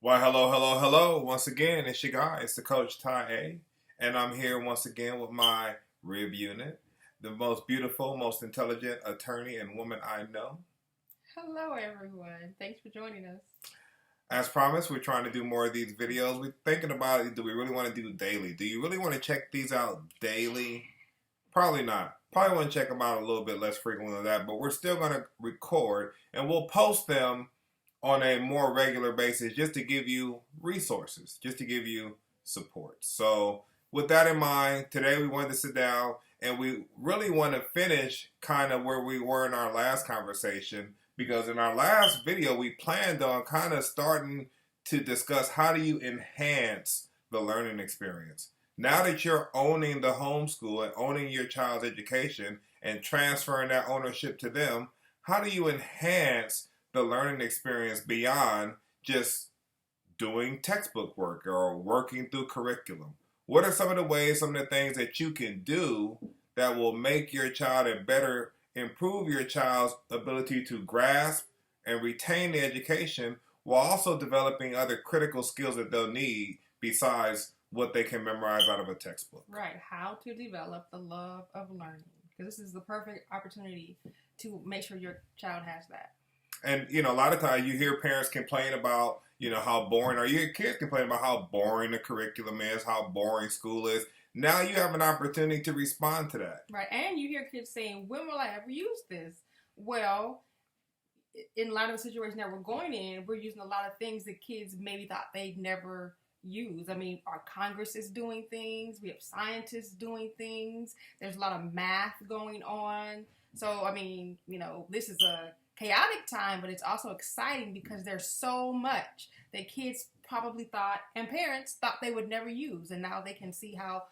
Why, hello, hello, hello. Once again, it's your guy. It's the Coach Ty A. And I'm here once again with my rib unit, the most beautiful, most intelligent attorney and woman I know. Hello, everyone. Thanks for joining us. As promised, we're trying to do more of these videos. We're thinking about it. Do we really want to do daily? Do you really want to check these out daily? Probably not. Probably want to check them out a little bit less frequently than that, but we're still going to record and we'll post them on a more regular basis just to give you resources, just to give you support. So, with that in mind, today we wanted to sit down and we really want to finish kind of where we were in our last conversation because in our last video we planned on kind of starting to discuss how do you enhance the learning experience. Now that you're owning the homeschool and owning your child's education and transferring that ownership to them, how do you enhance the learning experience beyond just doing textbook work or working through curriculum? What are some of the ways, some of the things that you can do that will make your child and better improve your child's ability to grasp and retain the education while also developing other critical skills that they'll need besides what they can memorize out of a textbook? Right. How to develop the love of learning. Because this is the perfect opportunity to make sure your child has that. And, a lot of times you hear parents complain about, how boring, or you hear kids complain about how boring the curriculum is, how boring school is. Now you have an opportunity to respond to that. Right. And you hear kids saying, when will I ever use this? Well, in a lot of the situations that we're going in, we're using a lot of things that kids maybe thought they'd never use. I mean, our Congress is doing things. We have scientists doing things. There's a lot of math going on. So, I mean, this is a chaotic time, but it's also exciting because there's so much that kids probably thought and parents thought they would never use. And now they can see how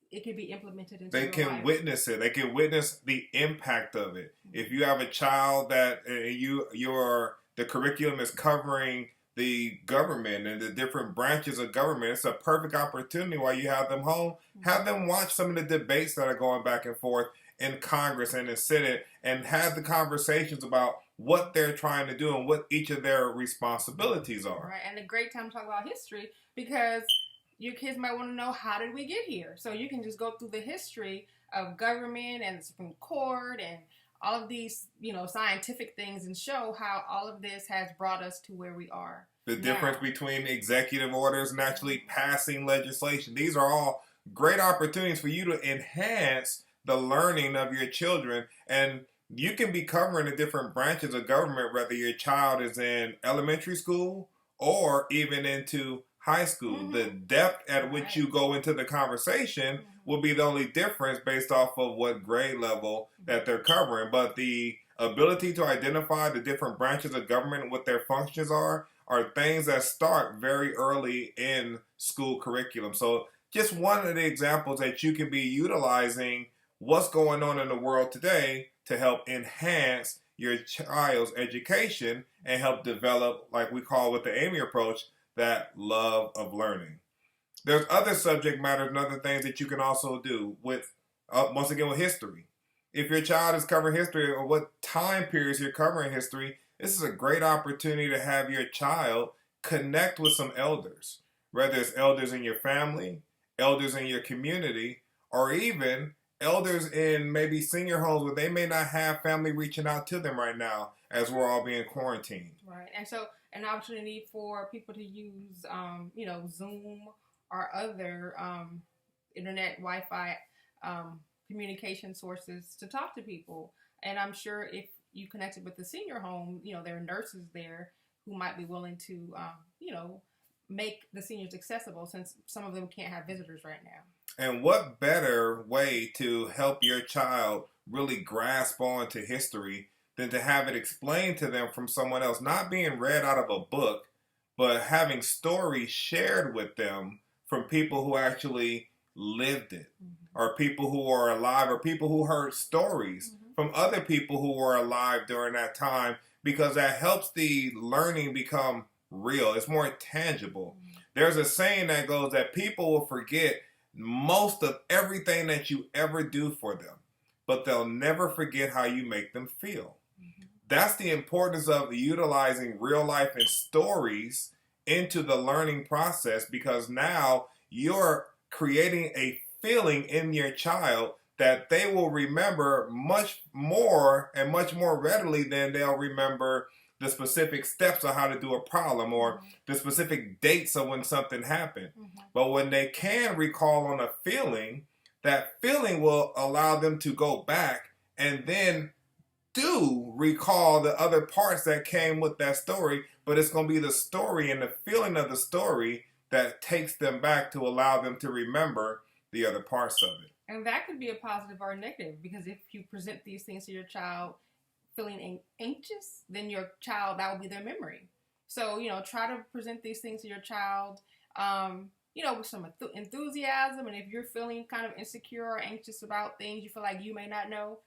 it can be implemented into they real can life. witness it. They can witness the impact of it. If you have a child that the curriculum is covering the government and the different branches of government, it's a perfect opportunity while you have them home. Have them watch some of the debates that are going back and forth in Congress and in Senate and have the conversations about what they're trying to do and what each of their responsibilities are. Right, and a great time to talk about history because your kids might want to know, how did we get here? So you can just go through the history of government and the Supreme Court and all of these, scientific things and show how all of this has brought us to where we are. The difference between executive orders and actually passing legislation. These are all great opportunities for you to enhance the learning of your children. And you can be covering the different branches of government, whether your child is in elementary school or even into high school. Mm-hmm. The depth at which you go into the conversation will be the only difference based off of what grade level that they're covering. But the ability to identify the different branches of government and what their functions are things that start very early in school curriculum. So just one of the examples that you can be utilizing what's going on in the world today to help enhance your child's education and help develop, like we call with the Amy approach, that love of learning. There's other subject matters and other things that you can also do with, once again, with history. If your child is covering history or what time periods you're covering history, this is a great opportunity to have your child connect with some elders, whether it's elders in your family, elders in your community, or even elders in maybe senior homes where they may not have family reaching out to them right now as we're all being quarantined. Right. And so an opportunity for people to use, Zoom or other internet, Wi-Fi communication sources to talk to people. And I'm sure if you connected with the senior home, there are nurses there who might be willing to, make the seniors accessible since some of them can't have visitors right now. And what better way to help your child really grasp onto history than to have it explained to them from someone else, not being read out of a book, but having stories shared with them from people who actually lived it, or people who are alive, or people who heard stories from other people who were alive during that time, because that helps the learning become real. It's more tangible. There's a saying that goes that people will forget most of everything that you ever do for them, but they'll never forget how you make them feel. That's the importance of utilizing real life and stories into the learning process, because now you're creating a feeling in your child that they will remember much more and much more readily than they'll remember the specific steps of how to do a problem or the specific dates of when something happened. But when they can recall on a feeling, that feeling will allow them to go back and then do recall the other parts that came with that story, but it's going to be the story and the feeling of the story that takes them back to allow them to remember the other parts of it. And that could be a positive or a negative, because if you present these things to your child feeling anxious, then your child, that will be their memory. So, try to present these things to your child, with some enthusiasm. And if you're feeling kind of insecure or anxious about things you feel like you may not know,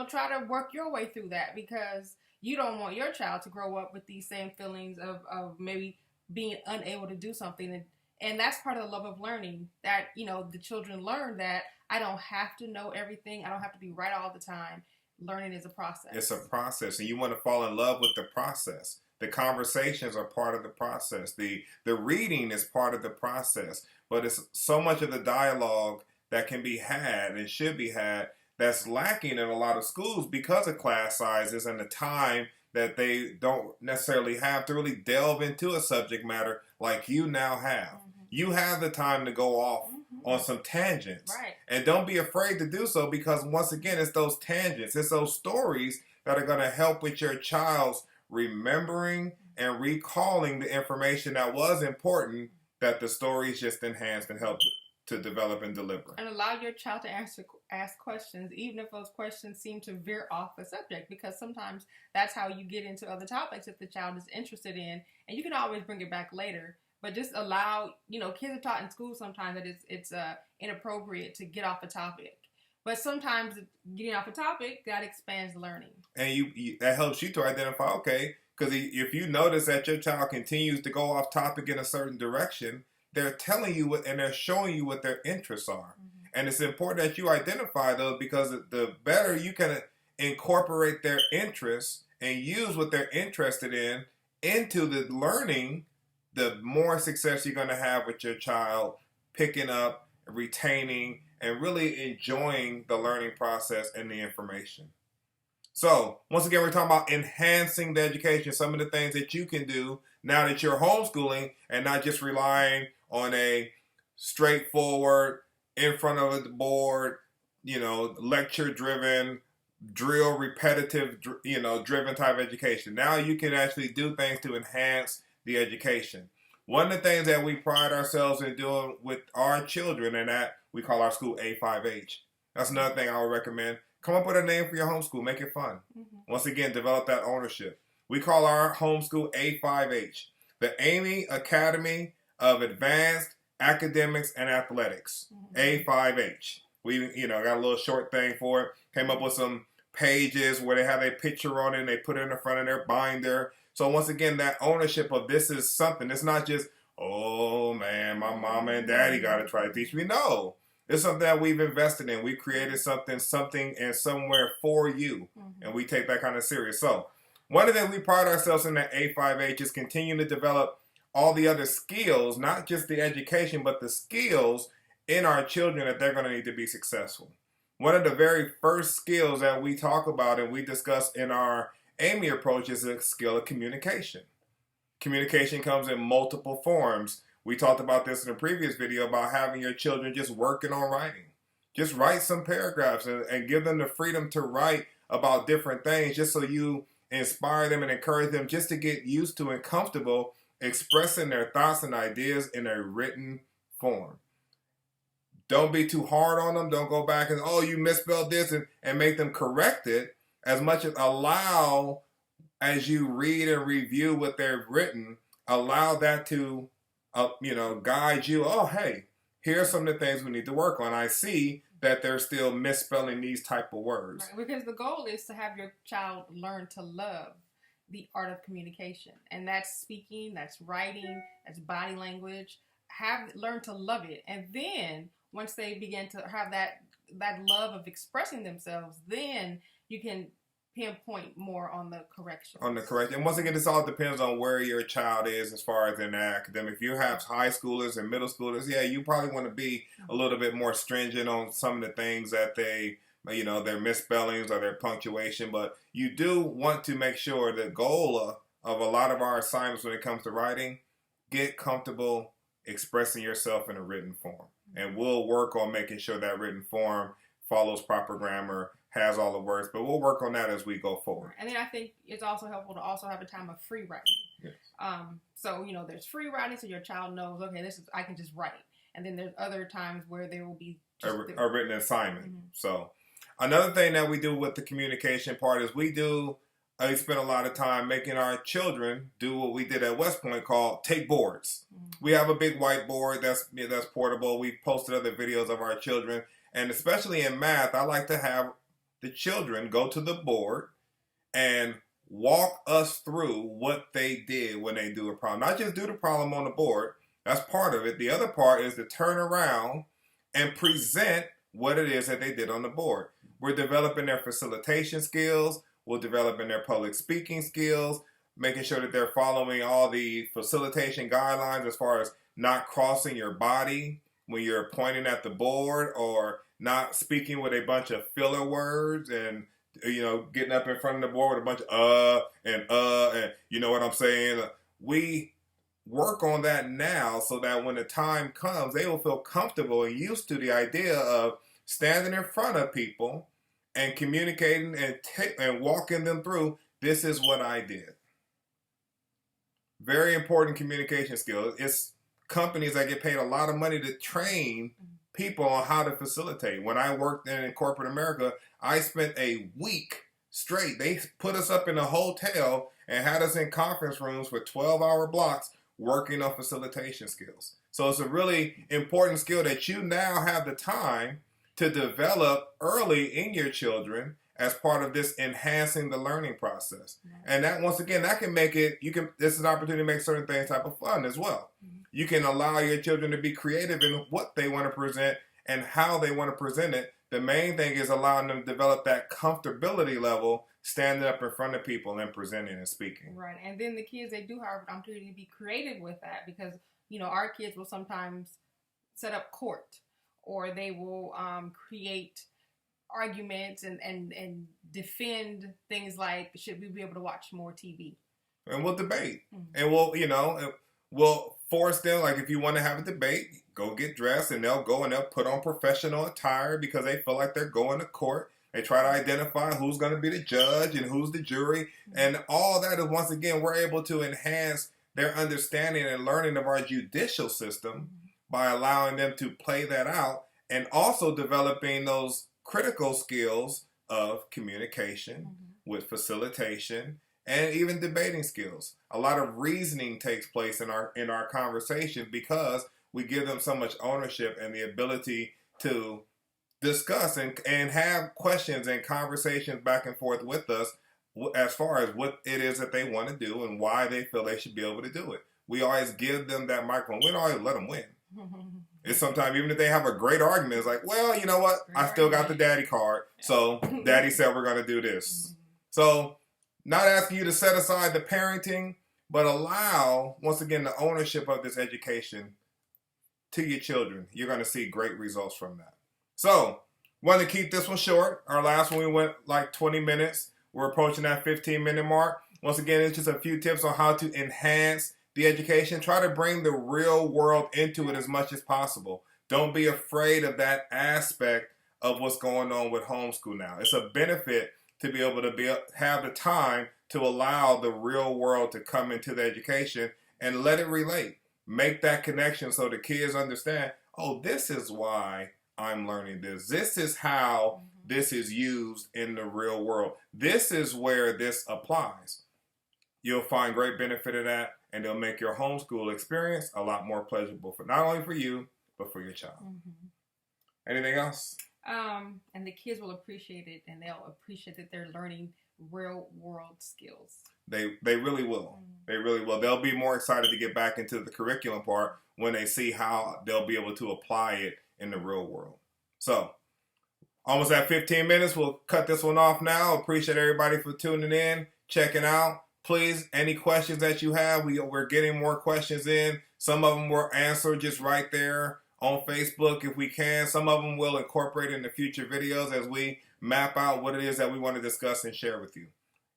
try to work your way through that, because you don't want your child to grow up with these same feelings of maybe being unable to do something. And that's part of the love of learning, that, the children learn that I don't have to know everything. I don't have to be right all the time. Learning is a process. It's a process, and you want to fall in love with the process. The conversations are part of the process. The reading is part of the process. But it's so much of the dialogue that can be had and should be had that's lacking in a lot of schools because of class sizes and the time that they don't necessarily have to really delve into a subject matter like you now have. You have the time to go off on some tangents. Right. And don't be afraid to do so, because once again, it's those tangents, it's those stories that are going to help with your child's remembering and recalling the information that was important, that the stories just enhanced and helped to develop and deliver. And allow your child to ask questions, even if those questions seem to veer off the subject, because sometimes that's how you get into other topics if the child is interested in, and you can always bring it back later. But just allow, kids are taught in school sometimes that it's inappropriate to get off a topic. But sometimes getting off a topic, that expands learning. And you that helps you to identify, okay, because if you notice that your child continues to go off topic in a certain direction, they're telling you what, and they're showing you what their interests are. And it's important that you identify those, because the better you can incorporate their interests and use what they're interested in into the learning, the more success you're going to have with your child picking up, retaining, and really enjoying the learning process and the information. So, once again, we're talking about enhancing the education, some of the things that you can do now that you're homeschooling and not just relying on a straightforward, in front of the board, lecture-driven, drill, repetitive, driven type education. Now you can actually do things to enhance the education. One of the things that we pride ourselves in doing with our children, and that we call our school A5H. That's another thing I would recommend. Come up with a name for your homeschool. Make it fun. Once again, develop that ownership. We call our homeschool A5H, the Amy Academy of Advanced Academics and Athletics. A5H. We, got a little short thing for it. Came up with some pages where they have a picture on it and they put it in the front of their binder. So once again, that ownership of this is something. It's not just, oh man, my mama and daddy got to try to teach me. No, it's something that we've invested in. We created something and somewhere for you. And we take that kind of serious. So one of the things we pride ourselves in that A5H is continuing to develop all the other skills, not just the education, but the skills in our children that they're going to need to be successful. One of the very first skills that we talk about and we discuss in our Amy approach is a skill of communication. Communication comes in multiple forms. We talked about this in a previous video about having your children just working on writing. Just write some paragraphs and give them the freedom to write about different things, just so you inspire them and encourage them just to get used to and comfortable expressing their thoughts and ideas in a written form. Don't be too hard on them. Don't go back and, oh, you misspelled this, and make them correct it. As much as allow, as you read and review what they've written, allow that to, guide you. Oh, hey, here's some of the things we need to work on. I see that they're still misspelling these type of words. Right, because the goal is to have your child learn to love the art of communication. And that's speaking, that's writing, that's body language. Learn to love it. And then once they begin to have that love of expressing themselves, then you can pinpoint more on the corrections. On the correction. And once again, this all depends on where your child is as far as in academic. If you have high schoolers and middle schoolers, yeah, you probably want to be a little bit more stringent on some of the things that they, their misspellings or their punctuation. But you do want to make sure the goal of a lot of our assignments when it comes to writing, get comfortable expressing yourself in a written form. And we'll work on making sure that written form follows proper grammar, has all the words, but we'll work on that as we go forward. And then I think it's also helpful to also have a time of free writing. Yes. So, there's free writing so your child knows, okay, I can just write. And then there's other times where there will be a written assignment. Mm-hmm. So another thing that we do with the communication part is we spend a lot of time making our children do what we did at West Point called take boards. Mm-hmm. We have a big whiteboard that's portable. We've posted other videos of our children. And especially in math, I like to have the children go to the board and walk us through what they did when they do a problem. Not just do the problem on the board. That's part of it. The other part is to turn around and present what it is that they did on the board. We're developing their facilitation skills. We're developing their public speaking skills, making sure that they're following all the facilitation guidelines as far as not crossing your body when you're pointing at the board, or not speaking with a bunch of filler words and, getting up in front of the board with a bunch of and you know what I'm saying? We work on that now so that when the time comes, they will feel comfortable and used to the idea of standing in front of people and communicating and walking them through, this is what I did. Very important communication skills. It's companies that get paid a lot of money to train people on how to facilitate. When I worked in corporate America, I spent a week straight. They put us up in a hotel and had us in conference rooms for 12-hour blocks working on facilitation skills. So it's a really important skill that you now have the time to develop early in your children as part of this enhancing the learning process. Mm-hmm. And that, once again, that can make it, this is an opportunity to make certain things type of fun as well. Mm-hmm. You can allow your children to be creative in what they want to present and how they want to present it. The main thing is allowing them to develop that comfortability level, standing up in front of people and presenting and speaking. Right. And then the kids, they do have an opportunity to be creative with that because, our kids will sometimes set up court, or they will create arguments and defend things like, should we be able to watch more TV? And we'll debate. Mm-hmm. And we'll force them, like, if you want to have a debate, go get dressed, and they'll go and they'll put on professional attire because they feel like they're going to court. They try to identify who's going to be the judge and who's the jury. Mm-hmm. And all that is, once again, we're able to enhance their understanding and learning of our judicial system mm-hmm. by allowing them to play that out, and also developing those critical skills of communication mm-hmm. with facilitation and even debating skills. A lot of reasoning takes place in our conversation because we give them so much ownership and the ability to discuss and have questions and conversations back and forth with us as far as what it is that they want to do and why they feel they should be able to do it. We always give them that microphone. We don't always let them win. It's sometimes, even if they have a great argument, it's like, well, you know what? I still got the daddy card. So daddy said we're going to do this. So not asking you to set aside the parenting, but allow, once again, the ownership of this education to your children. You're going to see great results from that. So, want to keep this one short. Our last one, we went like 20 minutes. We're approaching that 15-minute mark. Once again, it's just a few tips on how to enhance the education. Try to bring the real world into it as much as possible. Don't be afraid of that aspect of what's going on with homeschool now. It's a benefit to be able to have the time to allow the real world to come into the education and let it relate. Make that connection so the kids understand, oh, this is why I'm learning this. This is how this is used in the real world. This is where this applies. You'll find great benefit in that, and it'll make your homeschool experience a lot more pleasurable for not only for you, but for your child. Mm-hmm. Anything else? And the kids will appreciate it, and they'll appreciate that they're learning real world skills. They really will. Mm-hmm. They really will. They'll be more excited to get back into the curriculum part when they see how they'll be able to apply it in the real world. So, Almost at 15 minutes. We'll cut this one off now. Appreciate everybody for tuning in, checking out. Please, any questions that you have, we're getting more questions in. Some of them were answered just right there on Facebook if we can. Some of them we'll incorporate in the future videos as we map out what it is that we want to discuss and share with you.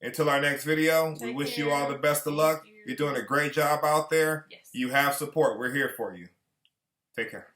Until our next video, we wish you all the best of luck. You're doing a great job out there. Yes. You have support. We're here for you. Take care.